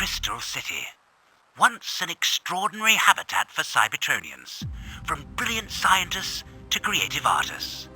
Crystal City. Once an extraordinary habitat for Cybertronians, from brilliant scientists to creative artists.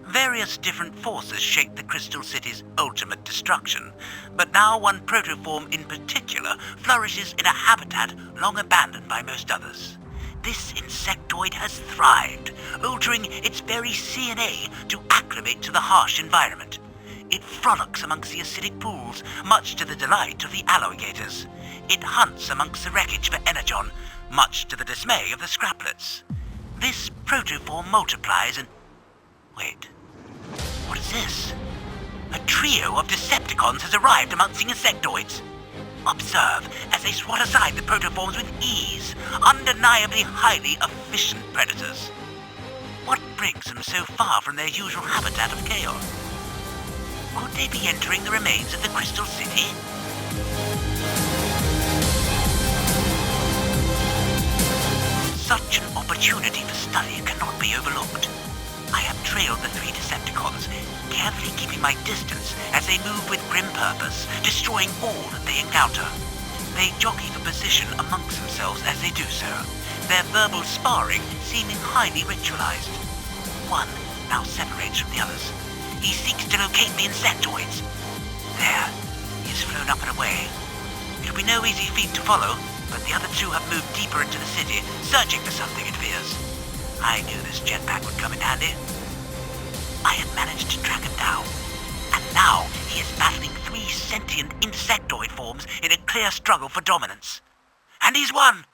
Various different forces shaped the Crystal City's ultimate destruction, but now one protoform in particular flourishes in a habitat long abandoned by most others. This insectoid has thrived, altering its very DNA to acclimate to the harsh environment. It frolics amongst the acidic pools, much to the delight of the alligators. It hunts amongst the wreckage for energon, much to the dismay of the scraplets. This protoform multiplies and... Wait, what is this? A trio of Decepticons has arrived amongst the insectoids. Observe as they swat aside the protoforms with ease, undeniably highly efficient predators. What brings them so far from their usual habitat of chaos? Could they be entering the remains of the Crystal City? Such an opportunity for study cannot be overlooked. I have trailed the 3 Decepticons, carefully keeping my distance as they move with grim purpose, destroying all that they encounter. They jockey for position amongst themselves as they do so, their verbal sparring seeming highly ritualized. One now separates from the others. He seeks to locate the insectoids. There, he has flown up and away. It'll be no easy feat to follow, but the other 2 have moved deeper into the city, searching for something, it appears. I knew this jetpack would come in handy. I had managed to track him down, and now he is battling 3 sentient insectoid forms in a clear struggle for dominance. And he's won!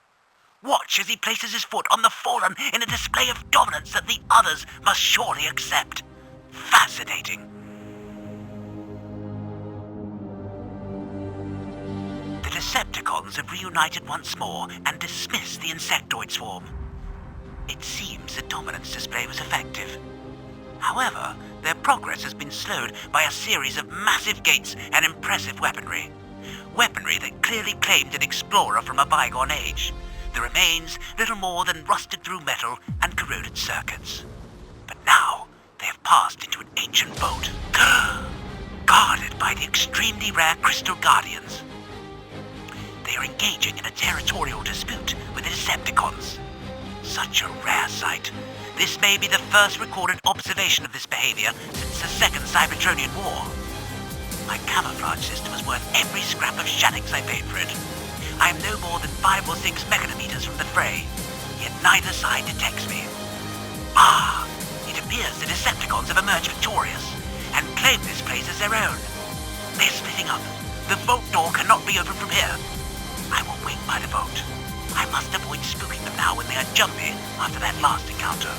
Watch as he places his foot on the fallen in a display of dominance that the others must surely accept. Fascinating. The Decepticons have reunited once more and dismissed the insectoid swarm. It seems the dominance display was effective. However, their progress has been slowed by a series of massive gates and impressive weaponry. Weaponry that clearly claimed an explorer from a bygone age. The remains little more than rusted through metal and corroded circuits. But now, they have passed into an ancient vault, guarded by the extremely rare Crystal Guardians. They are engaging in a territorial dispute with the Decepticons. Such a rare sight. This may be the first recorded observation of this behavior since the Second Cybertronian War. My camouflage system was worth every scrap of shannix I paid for it. I am no more than 5 or 6 mechanometers from the fray, yet neither side detects me. It appears the Decepticons have emerged victorious and claim this place as their own. They're splitting up. The vault door cannot be opened from here. I will wait by the vault. I must avoid spooking them now when they are jumpy after that last encounter.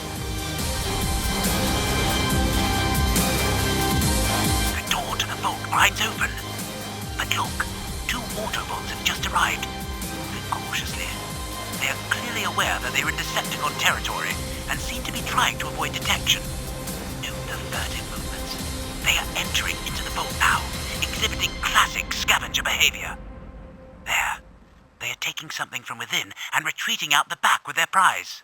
The door to the vault grinds open. But look, 2 Autobots have just arrived. Moving cautiously. They are clearly aware that they are in Decepticon territory and seem to be trying to avoid detection. Note the furtive movements. They are entering into the vault now, exhibiting classic scavenger behavior. There. They are taking something from within and retreating out the back with their prize.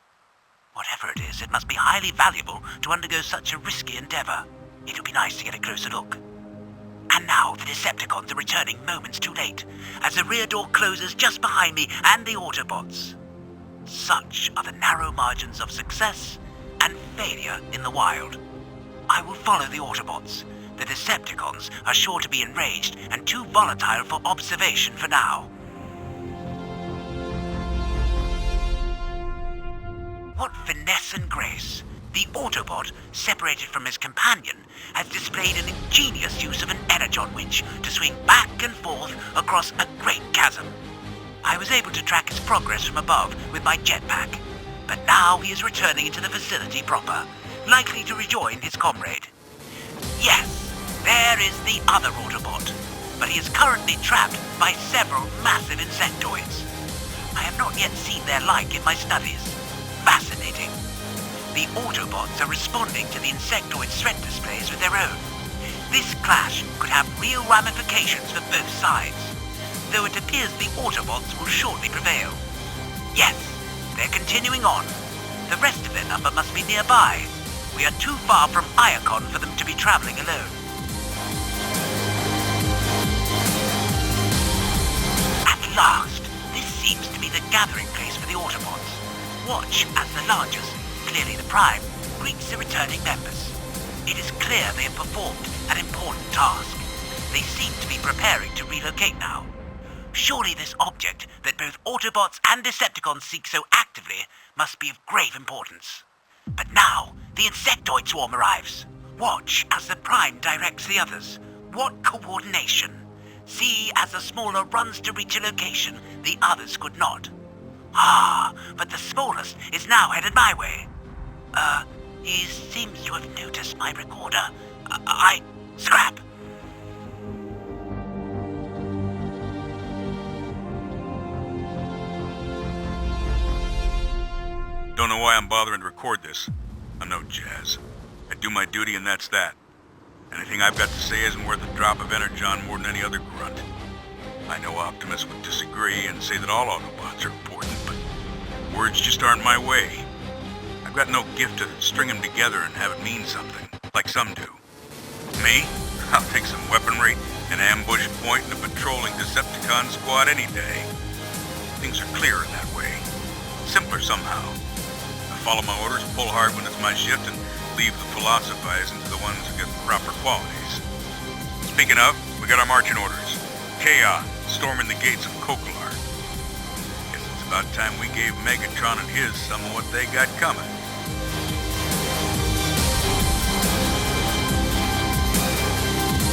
Whatever it is, it must be highly valuable to undergo such a risky endeavor. It'll be nice to get a closer look. And now the Decepticons are returning moments too late, as the rear door closes just behind me and the Autobots. Such are the narrow margins of success and failure in the wild. I will follow the Autobots. The Decepticons are sure to be enraged and too volatile for observation for now. What finesse and grace! The Autobot, separated from his companion, has displayed an ingenious use of an energon winch to swing back and forth across a great chasm. I was able to track his progress from above with my jetpack, but now he is returning into the facility proper, likely to rejoin his comrade. Yes, there is the other Autobot, but he is currently trapped by several massive insectoids. I have not yet seen their like in my studies. Fascinating. The Autobots are responding to the insectoid threat displays with their own. This clash could have real ramifications for both sides, though it appears the Autobots will shortly prevail. Yes, they're continuing on. The rest of their number must be nearby. We are too far from Iacon for them to be traveling alone. At last, this seems to be the gathering place for the Autobots. Watch as the largest, clearly the Prime, greets the returning members. It is clear they have performed an important task. They seem to be preparing to relocate now. Surely this object that both Autobots and Decepticons seek so actively must be of grave importance. But now, the insectoid swarm arrives. Watch as the Prime directs the others. What coordination! See as the smaller runs to reach a location the others could not. But the smallest is now headed my way. He seems to have noticed my recorder. Scrap! Don't know why I'm bothering to record this. I'm no jazz. I do my duty and that's that. Anything I've got to say isn't worth a drop of energon more than any other grunt. I know Optimus would disagree and say that all Autobots are important, but words just aren't my way. I've got no gift to string them together and have it mean something, like some do. Me? I'll take some weaponry, an ambush point, and a patrolling Decepticon squad any day. Things are clearer that way. Simpler somehow. I follow my orders, pull hard when it's my shift, and leave the philosophizing to the ones who get the proper qualities. Speaking of, we got our marching orders. Chaos, storming the gates of Kokolar. Guess it's about time we gave Megatron and his some of what they got coming.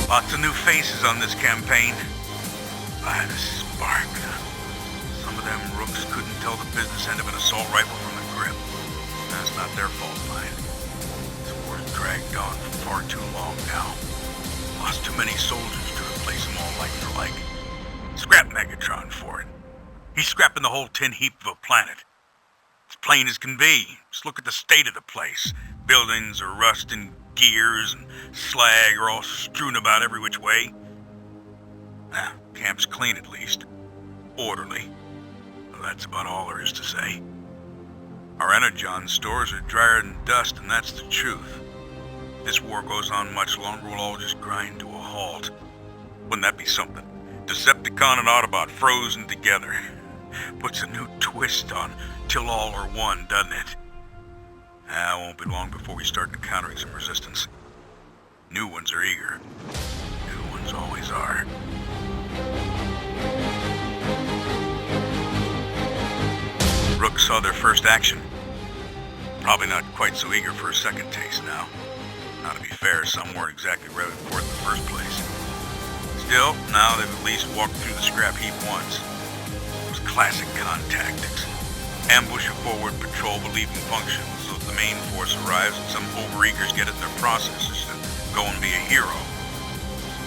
Lots of new faces on this campaign. By the spark. Some of them rooks couldn't tell the business end of an assault rifle from the grip. That's not their fault, mind. This war's dragged on for far too long now. Lost too many soldiers to replace them all like for like. Scrap Megatron for it. He's scrapping the whole tin heap of a planet. It's plain as can be. Just look at the state of the place. Buildings are rusting, gears and slag are all strewn about every which way. Camp's clean at least. Orderly. Well, that's about all there is to say. Our energon stores are drier than dust, and that's the truth. If this war goes on much longer, we'll all just grind to a halt. Wouldn't that be something? Decepticon and Autobot frozen together. Puts a new twist on till all are one, doesn't it? It won't be long before we start encountering some resistance. New ones are eager. New ones always are. Rooks saw their first action. Probably not quite so eager for a second taste now. Now, to be fair, some weren't exactly ready for it in the first place. Still, now they've at least walked through the scrap heap once. It was classic con tactics. Ambush a forward patrol believing function so that the main force arrives and some overeagers get it in their processes to go and be a hero.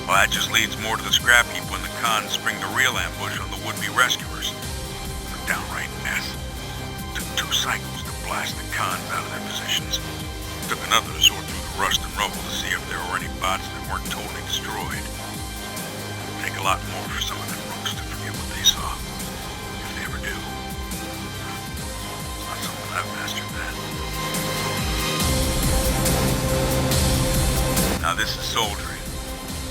Well, that just leads more to the scrap heap when the cons spring the real ambush on the would-be rescuers. A downright mess. Took 2 cycles to blast the cons out of their positions. Took another to sort through the rust and rubble to see if there were any bots that weren't totally destroyed. It'd take a lot more for some of them rooks to forget what they saw. If they ever do. It's not something I've mastered that. Now this is soldiering.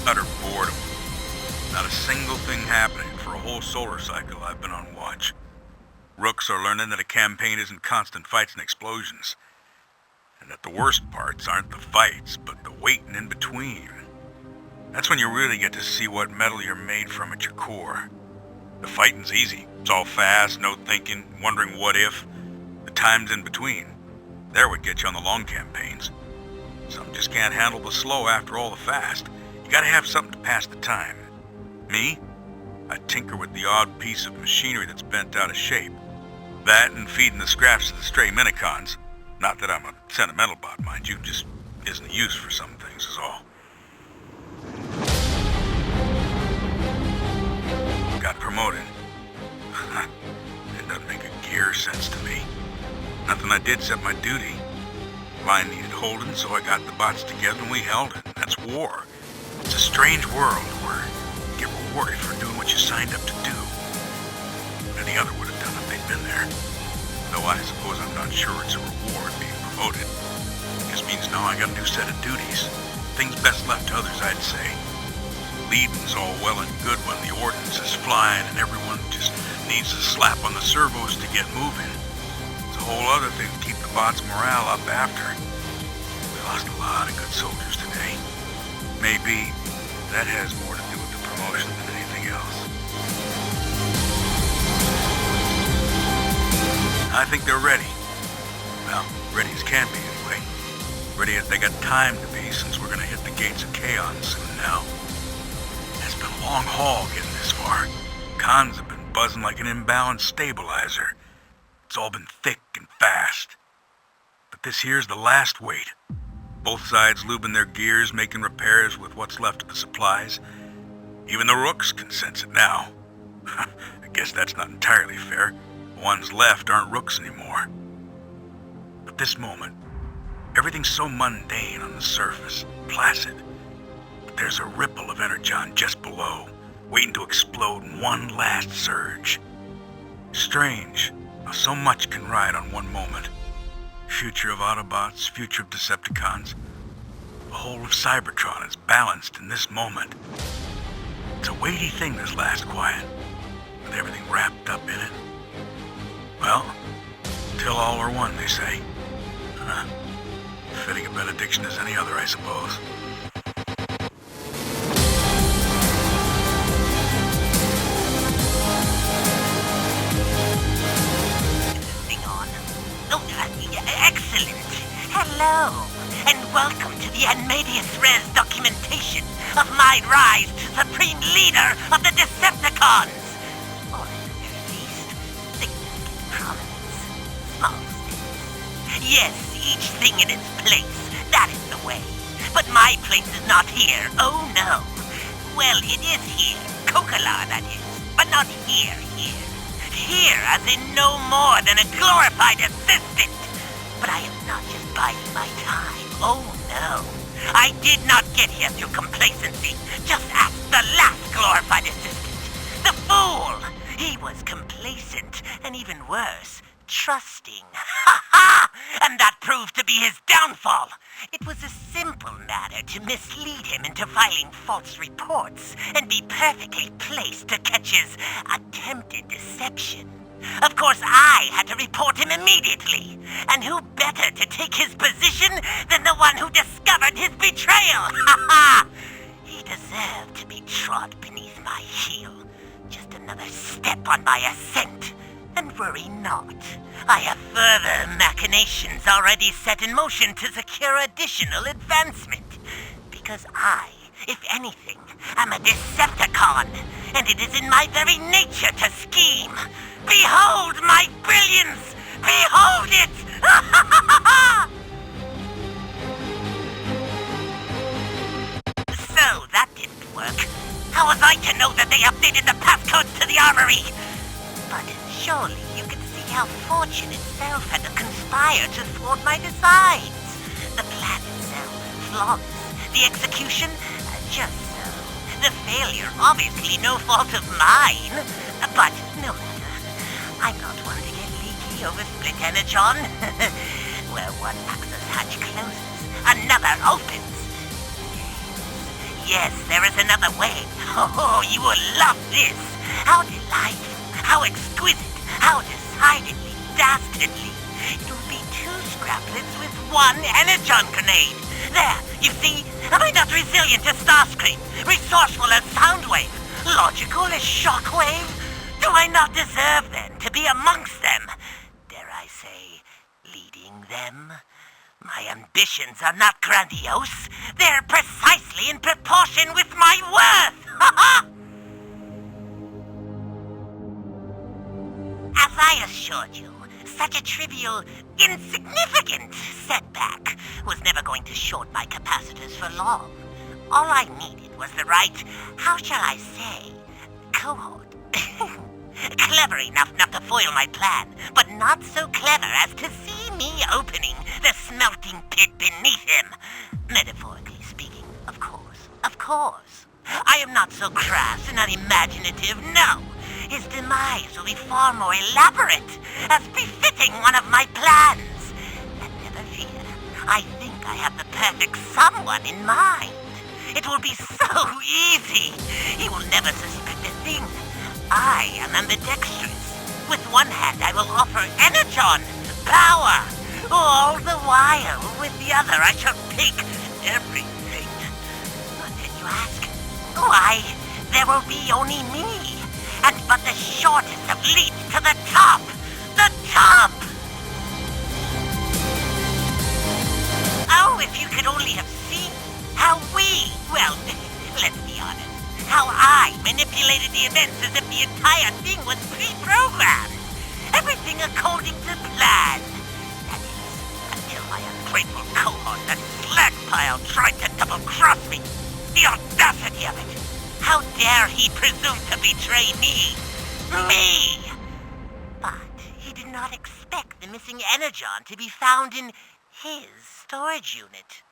Utter boredom. Not a single thing happening for a whole solar cycle I've been on watch. Rooks are learning that a campaign isn't constant fights and explosions. And that the worst parts aren't the fights, but the waiting in between. That's when you really get to see what metal you're made from at your core. The fighting's easy. It's all fast, no thinking, wondering what if. The times in between. They're what gets you on the long campaigns. Some just can't handle the slow after all the fast. You gotta have something to pass the time. Me? I tinker with the odd piece of machinery that's bent out of shape. That and feeding the scraps to the stray minicons. Not that I'm a sentimental bot, mind you, just isn't used for some things is all. Got promoted. It doesn't make a gear sense to me. Nothing I did except my duty. Line needed holding, so I got the bots together and we held it. That's war. It's a strange world where you get rewarded for doing what you signed up to do. Any other would have done if they'd been there. Though I suppose I'm not sure it's a reward being promoted. It just means now I got a new set of duties. Things best left to others, I'd say. At Leading's all well and good when the ordnance is flying and everyone just needs a slap on the servos to get moving. It's a whole other thing to keep the bots' morale up after. We lost a lot of good soldiers today. Maybe that has more to do with the promotion than anything else. I think they're ready. Well, ready as can be anyway. Ready as they got time to be, since we're gonna hit the gates of Chaos soon now. It's been a long haul getting this far. Cons have been buzzing like an imbalanced stabilizer. It's all been thick and fast. But this here's the last wait. Both sides lubing their gears, making repairs with what's left of the supplies. Even the Rooks can sense it now. I guess that's not entirely fair. The ones left aren't Rooks anymore. But this moment, everything's so mundane on the surface, placid. But there's a ripple of energon just below, waiting to explode in one last surge. Strange how so much can ride on one moment. Future of Autobots, future of Decepticons. The whole of Cybertron is balanced in this moment. It's a weighty thing, this last quiet, with everything wrapped up in it. Well, till all are one, they say. Fitting a benediction as any other, I suppose. Excellent. Hello, and welcome to the Animadius Res documentation of my rise to Supreme Leader of the Decepticons. Or at the very least, significant prominence. Small steps. Yes, each thing in its place. That is the way. But my place is not here. Oh no. Well, it is here. Kokala, that is. But not here. Here as in no more than a glorified assistant. But I am not just biding my time. Oh no. I did not get here through complacency. Just ask the last glorified assistant. The fool! He was complacent, and even worse, trusting. Ha ha! And that proved to be his downfall. It was a simple matter to mislead him into filing false reports and be perfectly placed to catch his attempted deception. Of course, I had to report him immediately. And who better to take his position than the one who discovered his betrayal? Ha ha! He deserved to be trod beneath my heel. Just another step on my ascent. And worry not. I have further machinations already set in motion to secure additional advancement. Because I, if anything, am a Decepticon, and it is in my very nature to scheme. Behold my brilliance! Behold it! So, that didn't work. How was I to know that they updated the passcodes to the armory? But surely you could see how fortune itself had to conspire to thwart my designs. The plan itself, flawless. The execution, just so. The failure, obviously no fault of mine. But no matter. I'm not one to get leaky over split energon. Where one access hatch closes, another opens. Yes, there is another way. Oh, you will love this. How delightful, how exquisite, how decidedly dastardly. It will be two scraplets with one energon grenade. There, you see? Am I not resilient as Starscream? Resourceful as Soundwave? Logical as Shockwave? Do I not deserve, then, to be amongst them? Dare I say, leading them? My ambitions are not grandiose. They're precisely in proportion with my worth! Ha ha! As I assured you, such a trivial, insignificant setback was never going to short my capacitors for long. All I needed was the right, how shall I say, cohort. Clever enough not to foil my plan, but not so clever as to see me opening the smelting pit beneath him. Metaphorically speaking, of course. Of course. I am not so crass and unimaginative, no. His demise will be far more elaborate, as befitting one of my plans. And never fear, I think I have the perfect someone in mind. It will be so easy. He will never suspect a thing. I am ambidextrous. With one hand I will offer energon, power. All the while, with the other I shall take everything. But then you ask, why? There will be only me. And but the shortest of leaps to the top. The top! Oh, if you could only have seen how well, let's be honest, how I manipulated the events as if the entire thing was pre-programmed. Everything according to plan. That is, until my ungrateful cohort, that slack pile, tried to double-cross me. The audacity of it! How dare he presume to betray me? Me! But he did not expect the missing energon to be found in his storage unit.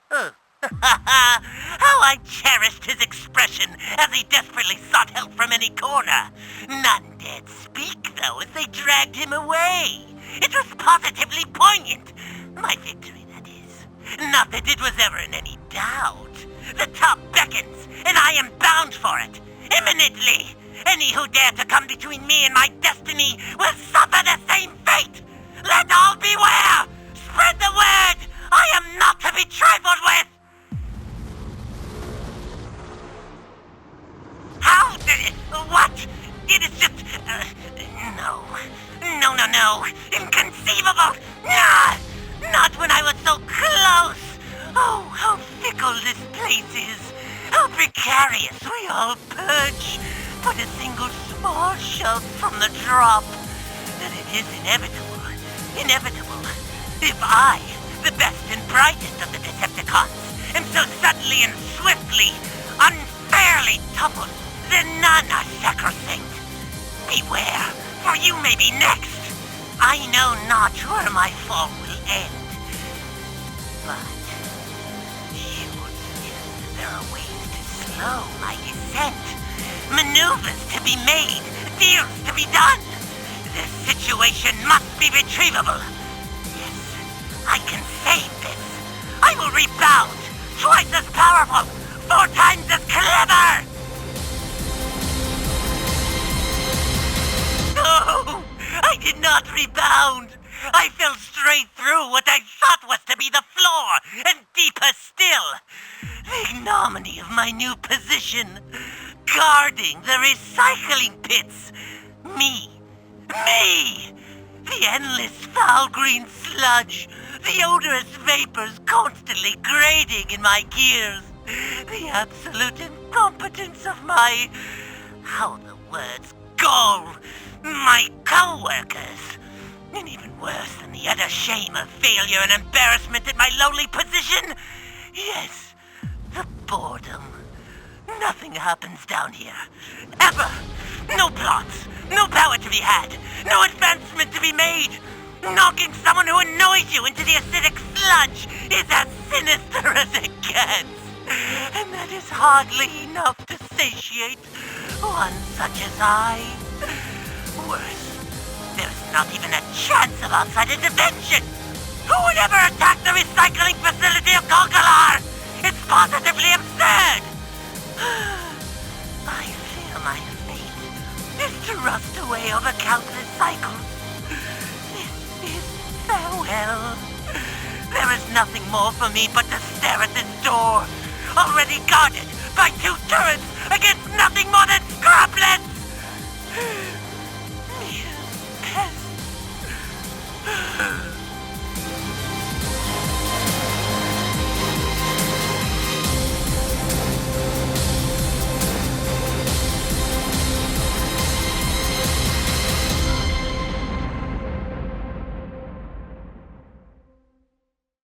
How I cherished his expression as he desperately sought help from any corner. None dared speak, though, as they dragged him away. It was positively poignant. My victory, that is. Not that it was ever in any doubt. The top beckons, and I am bound for it. Imminently. Any who dare to come between me and my destiny will suffer the same fate. Let all beware. Spread the word. I am not to be trifled with. How did it? What? It is just... No. No. Inconceivable. Nah! Not when I was so close. Oh, how fickle this place is. How precarious we all perch. But a single small shove from the drop. And it is inevitable. Inevitable. If I, the best and brightest of the Decepticons, am so suddenly and swiftly, unfairly toppled, then none are sacrosanct. Beware, for you may be next. I know not where my fall will end. But there are ways to slow my descent. Maneuvers to be made. Deals to be done. This situation must be retrievable. Yes, I can save this. I will rebound. Twice as powerful. 4 times as clever. No, I did not rebound. I fell straight through what I thought was to be the floor, and deeper still. The ignominy of my new position, guarding the recycling pits. Me, the endless foul green sludge, the odorous vapors constantly grating in my gears, the absolute incompetence of my, how the words go, my co-workers. And even worse than the utter shame of failure and embarrassment at my lowly position, yes, the boredom. Nothing happens down here. Ever. No plots. No power to be had. No advancement to be made. Knocking someone who annoys you into the acidic sludge is as sinister as it gets. And that is hardly enough to satiate one such as I. Worse. There's not even a chance of outside intervention! Who would ever attack the recycling facility of Congalar? It's positively absurd! I fear my fate is to rust away over countless cycles. This is farewell. There is nothing more for me but to stare at this door, already guarded by 2 turrets against nothing more than scraplets!